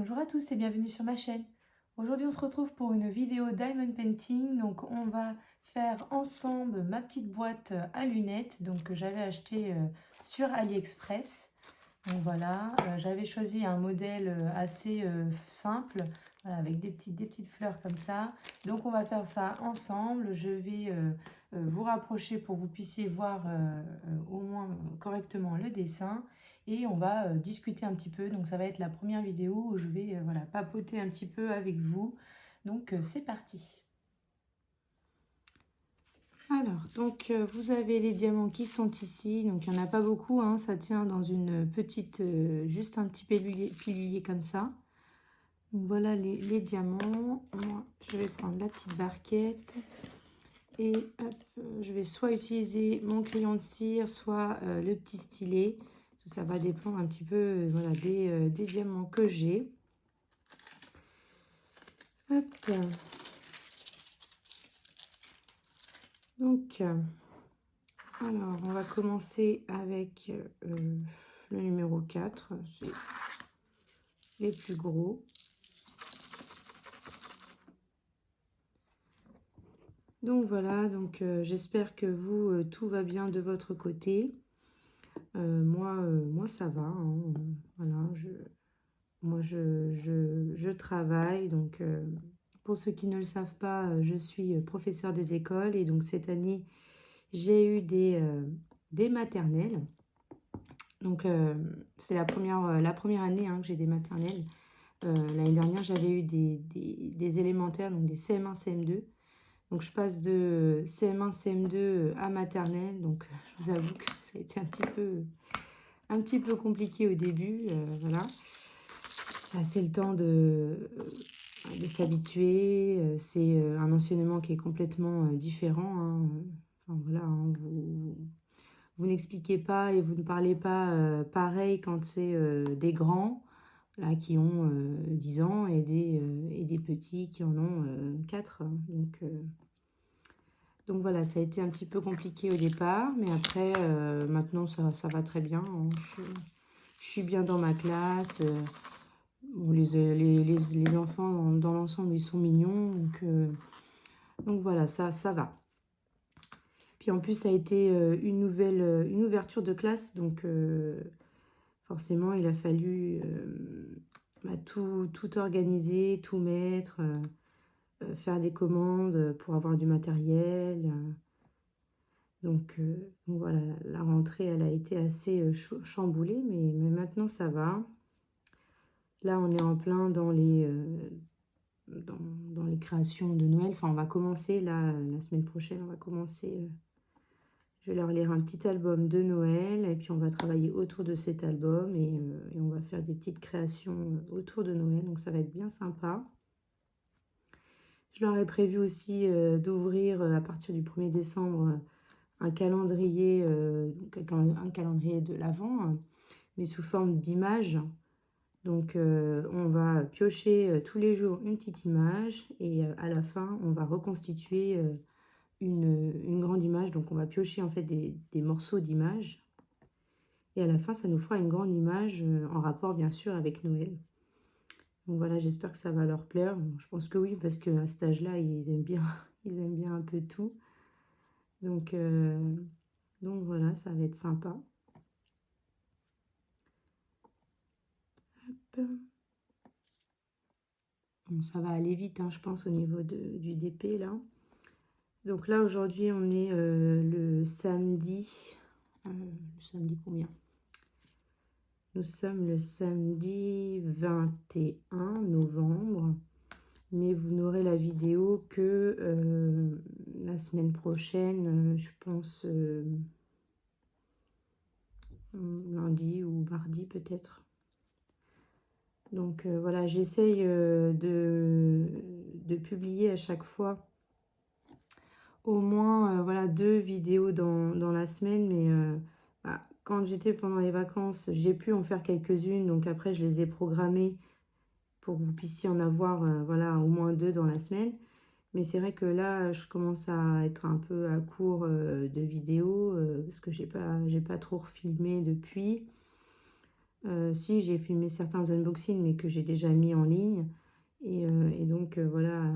Bonjour à tous et bienvenue sur ma chaîne. Aujourd'hui on se retrouve pour une vidéo Diamond Painting. Donc on va faire ensemble ma petite boîte à lunettes que j'avais acheté sur AliExpress. Donc voilà, j'avais choisi un modèle assez simple, voilà, avec des petites fleurs comme ça. Donc on va faire ça ensemble. Je vais vous rapprocher pour que vous puissiez voir au moins correctement le dessin. Et on va discuter un petit peu. Donc ça va être la première vidéo où je vais voilà, papoter un petit peu avec vous. Donc c'est parti. Alors, vous avez les diamants qui sont ici. Donc il n'y en a pas beaucoup, hein, ça tient dans une petite, juste un petit pilulier comme ça. Donc voilà les diamants. Moi, je vais prendre la petite barquette. Et hop, je vais soit utiliser mon crayon de cire, soit le petit stylet. Ça va dépendre un petit peu voilà, des diamants que j'ai. Hop. Donc, alors, on va commencer avec le numéro 4. C'est les plus gros. Donc voilà, j'espère que vous, tout va bien de votre côté. Moi ça va. Hein, voilà, je travaille. Donc, pour ceux qui ne le savent pas, je suis professeure des écoles. Et donc, cette année, j'ai eu des maternelles. Donc, c'est la première année hein, que j'ai des maternelles. L'année dernière, j'avais eu des élémentaires, donc des CM1, CM2. Donc, je passe de CM1, CM2 à maternelle. Donc, je vous avoue que ça a été un petit peu compliqué au début. Voilà. C'est le temps de s'habituer. C'est un enseignement qui est complètement différent. Hein. Enfin, voilà, hein, vous n'expliquez pas et vous ne parlez pas pareil quand c'est des grands là, qui ont 10 ans et des petits qui en ont 4. Donc voilà, ça a été un petit peu compliqué au départ, mais après, maintenant, ça va très bien. Hein. Je suis bien dans ma classe. Bon, les enfants, dans l'ensemble, ils sont mignons. Donc voilà, ça va. Puis en plus, ça a été une ouverture de classe. Donc forcément, il a fallu tout organiser, tout mettre, faire des commandes pour avoir du matériel. Donc voilà, la rentrée, elle a été assez chamboulée, mais maintenant, ça va. Là, on est en plein dans les créations de Noël. Enfin, on va commencer, là, la semaine prochaine, on va commencer. Je vais leur lire un petit album de Noël. Et puis, on va travailler autour de cet album. Et on va faire des petites créations autour de Noël. Donc, ça va être bien sympa. Je leur ai prévu aussi d'ouvrir à partir du 1er décembre un calendrier de l'Avent, hein, mais sous forme d'images. Donc, on va piocher tous les jours une petite image et à la fin, on va reconstituer une grande image. Donc, on va piocher en fait des morceaux d'image. Et à la fin, ça nous fera une grande image en rapport, bien sûr, avec Noël. Donc, voilà, j'espère que ça va leur plaire. Bon, je pense que oui, parce qu'à cet âge-là, ils aiment bien, ils aiment bien un peu tout. Donc voilà, ça va être sympa. Hop. Bon, ça va aller vite, hein, je pense, au niveau du DP, là. Donc là, aujourd'hui, on est le samedi. Le samedi combien? Nous sommes le samedi 21 novembre. Mais vous n'aurez la vidéo que la semaine prochaine, je pense lundi ou mardi peut-être. Donc voilà, j'essaye de publier à chaque fois au moins voilà, 2 vidéos dans la semaine. Mais quand j'étais pendant les vacances, j'ai pu en faire quelques-unes. Donc après, je les ai programmées pour que vous puissiez en avoir voilà, au moins 2 dans la semaine. Mais c'est vrai que là, je commence à être un peu à court de vidéos parce que j'ai pas trop refilmé depuis. Si, j'ai filmé certains unboxings, mais que j'ai déjà mis en ligne. Et donc, voilà,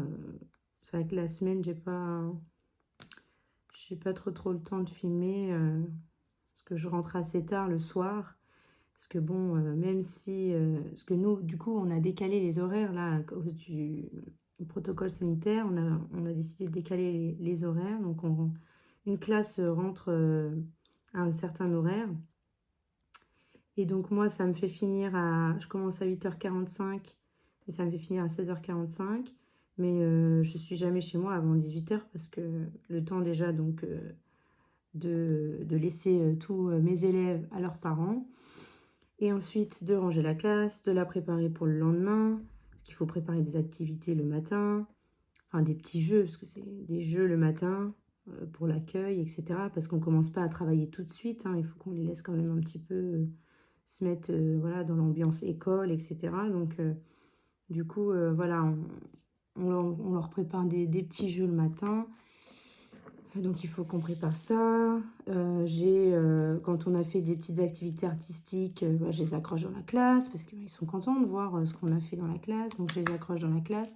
c'est vrai que la semaine, j'ai pas trop le temps de filmer, parce que je rentre assez tard le soir. Parce que bon, même si... parce que nous, du coup, on a décalé les horaires, là, à cause du protocole sanitaire. On a décidé de décaler les horaires. Donc, une classe rentre à un certain horaire. Et donc, moi, ça me fait finir à... Je commence à 8h45 et ça me fait finir à 16h45. Mais je suis jamais chez moi avant 18h parce que le temps déjà, donc, de laisser tous mes élèves à leurs parents. Et ensuite, de ranger la classe, de la préparer pour le lendemain. Parce qu'il faut préparer des activités le matin. Enfin, des petits jeux, parce que c'est des jeux le matin pour l'accueil, etc. Parce qu'on ne commence pas à travailler tout de suite. Hein. Il faut qu'on les laisse quand même un petit peu se mettre voilà, dans l'ambiance école, etc. Donc, du coup, voilà, on leur prépare des petits jeux le matin. Donc, il faut qu'on prépare ça. Quand on a fait des petites activités artistiques, je les accroche dans la classe parce qu'ils sont contents de voir ce qu'on a fait dans la classe. Donc, je les accroche dans la classe.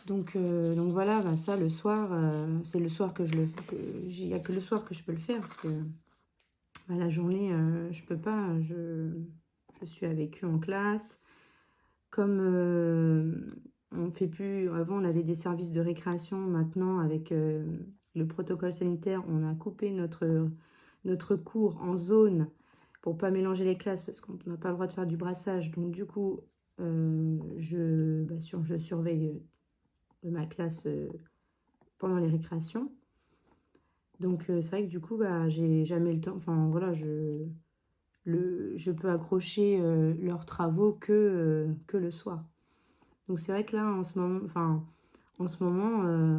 Donc voilà, ça, le soir, c'est le soir que je le fais. Il n'y a que le soir que je peux le faire parce que la journée, je peux pas. Je suis avec eux en classe. Comme on fait plus... Avant, on avait des services de récréation. Maintenant, avec le protocole sanitaire, on a coupé notre cours en zone pour pas mélanger les classes parce qu'on n'a pas le droit de faire du brassage. Donc, du coup, je surveille ma classe pendant les récréations. Donc, c'est vrai que du coup, j'ai jamais le temps. Enfin, voilà, je peux accrocher leurs travaux que le soir. Donc, c'est vrai que là, en ce moment,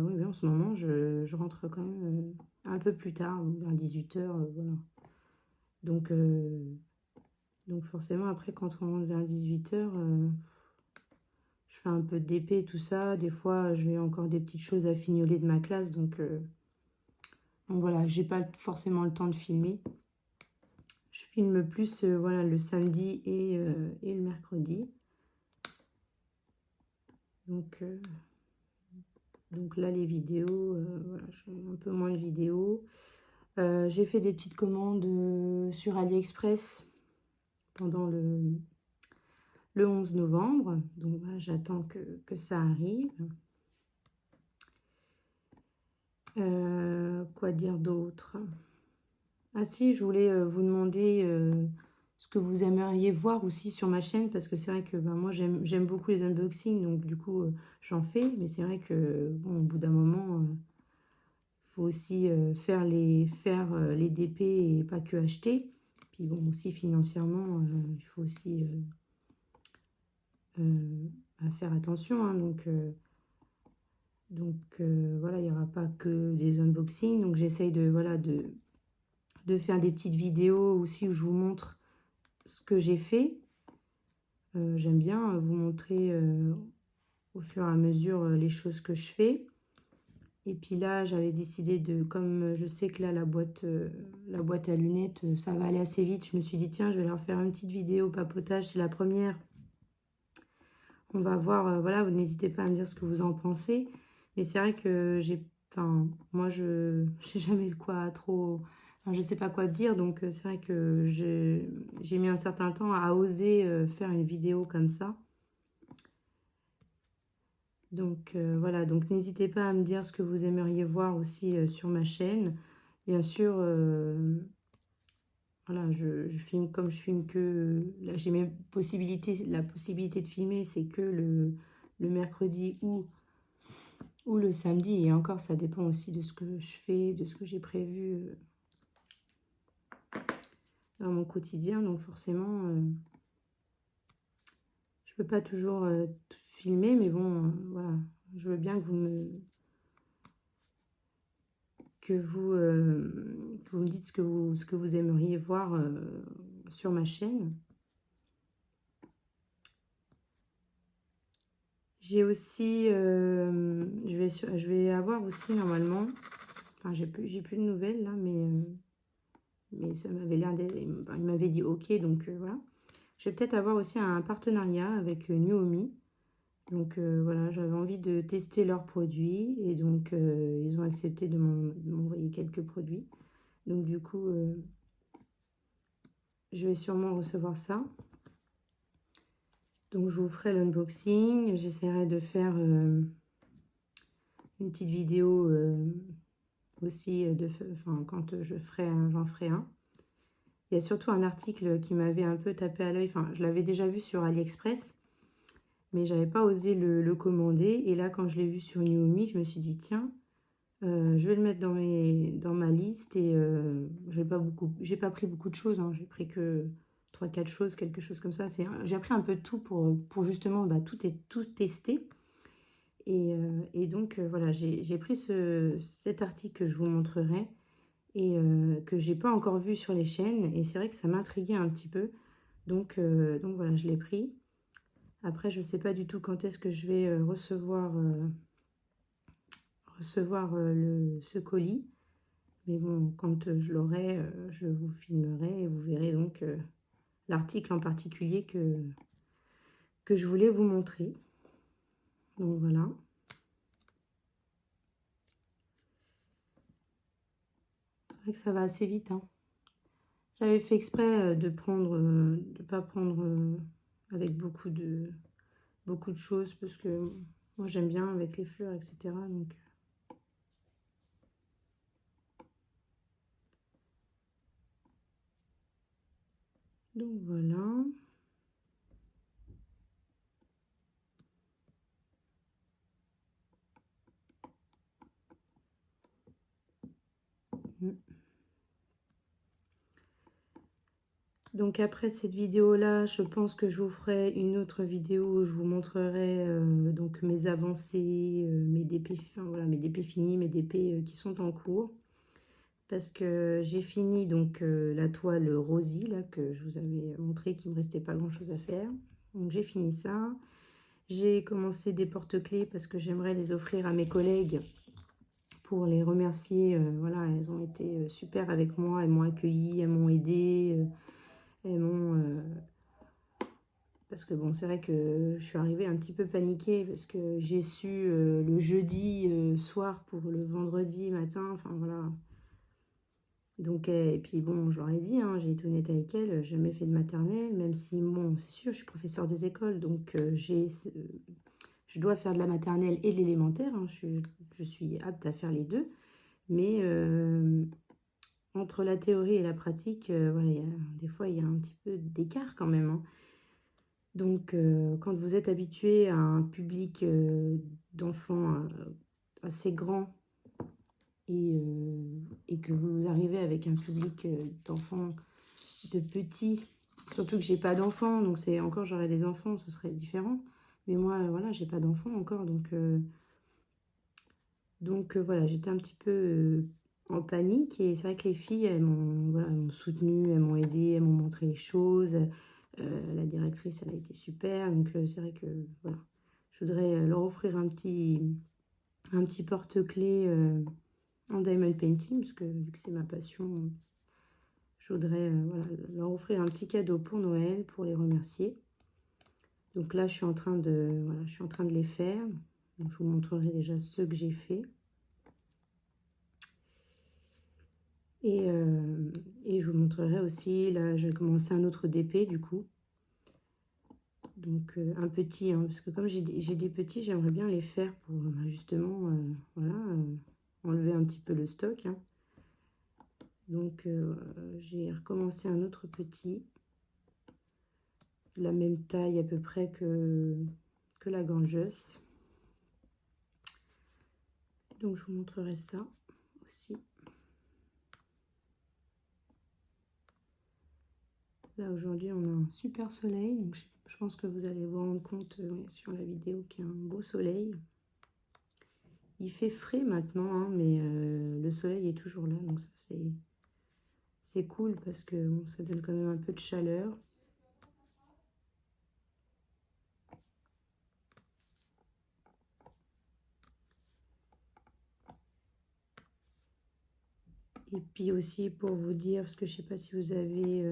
oui, en ce moment, je rentre quand même un peu plus tard, vers 18h, voilà. Donc, forcément, après, quand on rentre vers 18h, je fais un peu d'épée, tout ça. Des fois, j'ai encore des petites choses à fignoler de ma classe. Donc voilà, j'ai pas forcément le temps de filmer. Je filme plus voilà, le samedi et le mercredi. Donc là, les vidéos, voilà, je fais un peu moins de vidéos. J'ai fait des petites commandes sur AliExpress pendant le 11 novembre. Donc voilà, j'attends que ça arrive. Quoi dire d'autre? Ah si, je voulais vous demander ce que vous aimeriez voir aussi sur ma chaîne, parce que c'est vrai que moi j'aime beaucoup les unboxings, donc du coup j'en fais, mais c'est vrai que bon, au bout d'un moment, il faut aussi faire les DP et pas que acheter. Puis bon, aussi financièrement, il faut aussi faire attention, hein, donc voilà, il n'y aura pas que des unboxings, donc j'essaye de faire des petites vidéos aussi où je vous montre ce que j'ai fait. J'aime bien vous montrer au fur et à mesure les choses que je fais. Et puis là, j'avais décidé comme je sais que là, la boîte à lunettes, ça va aller assez vite. Je me suis dit, tiens, je vais leur faire une petite vidéo papotage. C'est la première. On va voir, voilà, vous n'hésitez pas à me dire ce que vous en pensez. Mais c'est vrai que moi, je sais jamais de quoi trop... Enfin, je sais pas quoi dire, donc c'est vrai que j'ai mis un certain temps à oser faire une vidéo comme ça. Donc voilà, donc n'hésitez pas à me dire ce que vous aimeriez voir aussi sur ma chaîne. Bien sûr, voilà, je filme comme je filme que... Là, j'ai la possibilité de filmer, c'est que le mercredi ou le samedi. Et encore, ça dépend aussi de ce que je fais, de ce que j'ai prévu dans mon quotidien. Donc forcément, je peux pas toujours tout filmer, mais bon, voilà. Je veux bien que vous me dites ce que vous aimeriez voir sur ma chaîne. J'ai aussi, je vais avoir aussi normalement, enfin j'ai plus de nouvelles là, mais ça m'avait l'air il m'avait dit ok, donc voilà. Je vais peut-être avoir aussi un partenariat avec Nuomi. Donc voilà, j'avais envie de tester leurs produits et donc ils ont accepté de m'envoyer quelques produits. Donc du coup, je vais sûrement recevoir ça. Donc je vous ferai l'unboxing. J'essaierai de faire une petite vidéo aussi, quand j'en ferai un. Il y a surtout un article qui m'avait un peu tapé à l'œil. Enfin, je l'avais déjà vu sur AliExpress, mais j'avais pas osé le commander. Et là, quand je l'ai vu sur Nuomi, je me suis dit, tiens, je vais le mettre dans ma liste. Et j'ai pas pris beaucoup de choses, hein. J'ai pris que 3-4 choses, quelque chose comme ça. J'ai appris un peu de tout pour justement tout tester. Et donc, voilà, j'ai pris cet article que je vous montrerai et que j'ai pas encore vu sur les chaînes. Et c'est vrai que ça m'intriguait un petit peu. Donc voilà, je l'ai pris. Après, je sais pas du tout quand est-ce que je vais recevoir ce colis. Mais bon, quand je l'aurai, je vous filmerai et vous verrez donc l'article en particulier que je voulais vous montrer. Donc voilà. C'est vrai que ça va assez vite, hein. J'avais fait exprès de pas prendre avec beaucoup de choses parce que moi j'aime bien avec les fleurs, etc. Donc voilà. Donc après cette vidéo-là, je pense que je vous ferai une autre vidéo où je vous montrerai donc mes avancées, mes DP, enfin, voilà, mes DP finis, mes DP qui sont en cours. Parce que j'ai fini donc la toile Rosie là, que je vous avais montré qu'il ne me restait pas grand-chose à faire. Donc j'ai fini ça. J'ai commencé des porte-clés parce que j'aimerais les offrir à mes collègues pour les remercier. Voilà, elles ont été super avec moi, elles m'ont accueilli, elles m'ont aidé. Elles m'ont... parce que bon, c'est vrai que je suis arrivée un petit peu paniquée parce que j'ai su le jeudi soir pour le vendredi matin. Enfin voilà. Donc, et puis bon, je leur ai dit, hein, j'ai été honnête avec elles, j'ai jamais fait de maternelle, même si, bon, c'est sûr, je suis professeure des écoles, donc je dois faire de la maternelle et de l'élémentaire, hein, je suis apte à faire les deux. Mais entre la théorie et la pratique, voilà, des fois, il y a un petit peu d'écart quand même, hein. Donc, quand vous êtes habitué à un public d'enfants assez grand et que vous arrivez avec un public d'enfants de petits, surtout que j'ai pas d'enfants, donc c'est encore, j'aurais des enfants, ce serait différent. Mais moi, voilà, j'ai pas d'enfants encore, donc voilà, j'étais un petit peu en panique. Et c'est vrai que les filles, elles m'ont voilà, soutenue, elles m'ont aidée, elles m'ont montré les choses. La directrice, elle a été super. Donc c'est vrai que voilà, je voudrais leur offrir un petit porte-clés en diamond painting, parce que vu que c'est ma passion, je voudrais voilà, leur offrir un petit cadeau pour Noël, pour les remercier. Donc là, je suis en train de les faire. Donc, je vous montrerai déjà ceux que j'ai fait. Et je vous montrerai aussi, là, je vais commencer un autre DP du coup. Donc un petit, hein, parce que comme j'ai des petits, j'aimerais bien les faire pour justement, voilà, enlever un petit peu le stock, hein. Donc j'ai recommencé un autre petit, de la même taille à peu près que la Gangeuse. Donc je vous montrerai ça aussi. Là aujourd'hui on a un super soleil, donc je pense que vous allez vous rendre compte sur la vidéo qu'il y a un beau soleil. Il fait frais maintenant, hein, mais le soleil est toujours là, donc ça c'est cool parce que bon, ça donne quand même un peu de chaleur. Et puis aussi pour vous dire, parce que je sais pas si vous avez,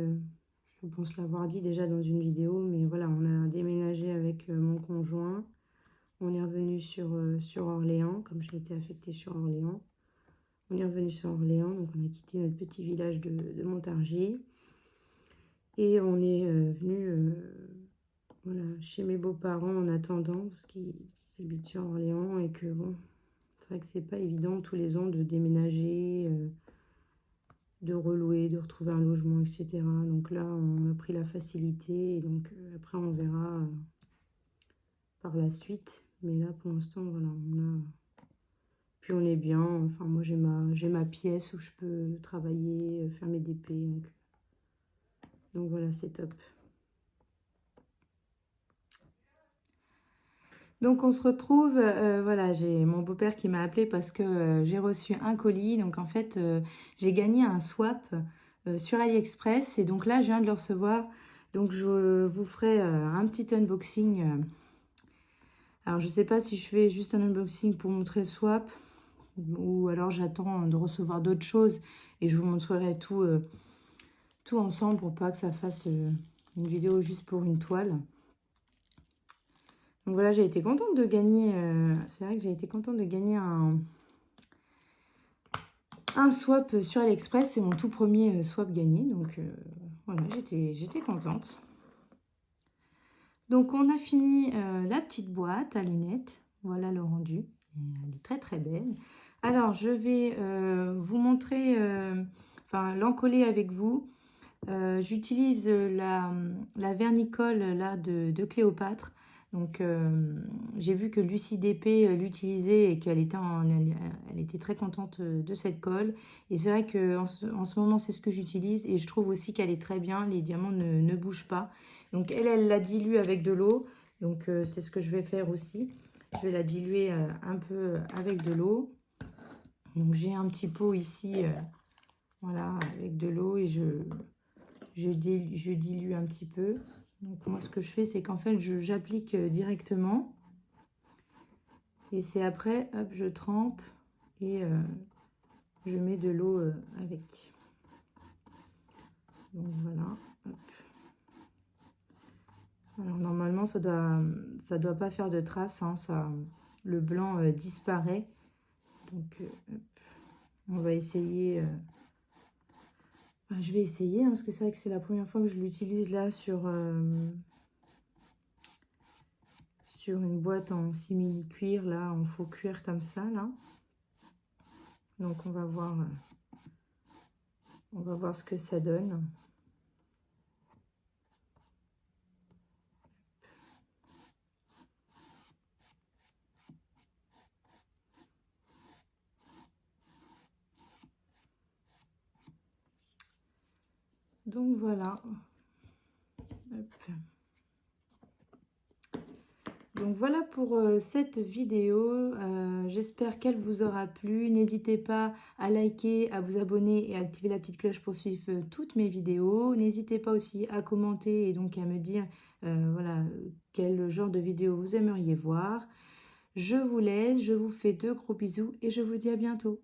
je pense l'avoir dit déjà dans une vidéo, mais voilà, on a déménagé avec mon conjoint. On est revenu sur Orléans, comme j'ai été affectée sur Orléans. On est revenu sur Orléans, donc on a quitté notre petit village de Montargis. Et on est venu voilà, chez mes beaux-parents en attendant, parce qu'ils habitent sur Orléans et que bon, c'est vrai que c'est pas évident tous les ans de déménager, de relouer, de retrouver un logement, etc. Donc là, on a pris la facilité et donc après on verra par la suite. Mais là, pour l'instant, voilà, puis on est bien. Enfin, moi, j'ai ma pièce où je peux travailler, faire mes DP. Donc voilà, c'est top. Donc on se retrouve, voilà, j'ai mon beau-père qui m'a appelé parce que j'ai reçu un colis. Donc en fait, j'ai gagné un swap sur AliExpress. Et donc là, je viens de le recevoir. Donc je vous ferai un petit unboxing. Alors je ne sais pas si je fais juste un unboxing pour montrer le swap. Ou alors j'attends de recevoir d'autres choses. Et je vous montrerai tout, tout ensemble pour pas que ça fasse une vidéo juste pour une toile. Donc voilà, j'ai été contente de gagner, c'est vrai que j'ai été contente de gagner un swap sur AliExpress. C'est mon tout premier swap gagné, donc voilà, j'étais contente. Donc on a fini la petite boîte à lunettes, voilà le rendu, elle est très très belle. Alors je vais vous montrer, enfin l'encoller avec vous. J'utilise la vernicole là de Cléopâtre. Donc j'ai vu que Lucie DP l'utilisait et qu'elle était, elle était très contente de cette colle. Et c'est vrai qu'en ce moment c'est ce que j'utilise et je trouve aussi qu'elle est très bien. Les diamants ne bougent pas. Donc elle la dilue avec de l'eau. Donc c'est ce que je vais faire aussi. Je vais la diluer un peu avec de l'eau. Donc j'ai un petit pot ici, voilà, avec de l'eau et je dilue un petit peu. Donc moi ce que je fais c'est qu'en fait j'applique directement et c'est après hop je trempe et je mets de l'eau avec. Donc voilà, hop. Alors normalement ça doit pas faire de traces, hein, ça, le blanc disparaît. Donc hop. On va essayer. Je vais essayer hein, parce que c'est vrai que c'est la première fois que je l'utilise là sur une boîte en simili cuir, là, en faux cuir comme ça, là. Donc on va voir ce que ça donne. Donc voilà. Hop. Donc voilà pour cette vidéo. J'espère qu'elle vous aura plu. N'hésitez pas à liker, à vous abonner et à activer la petite cloche pour suivre toutes mes vidéos. N'hésitez pas aussi à commenter et donc à me dire voilà, quel genre de vidéo vous aimeriez voir. Je vous laisse, je vous fais de gros bisous et je vous dis à bientôt.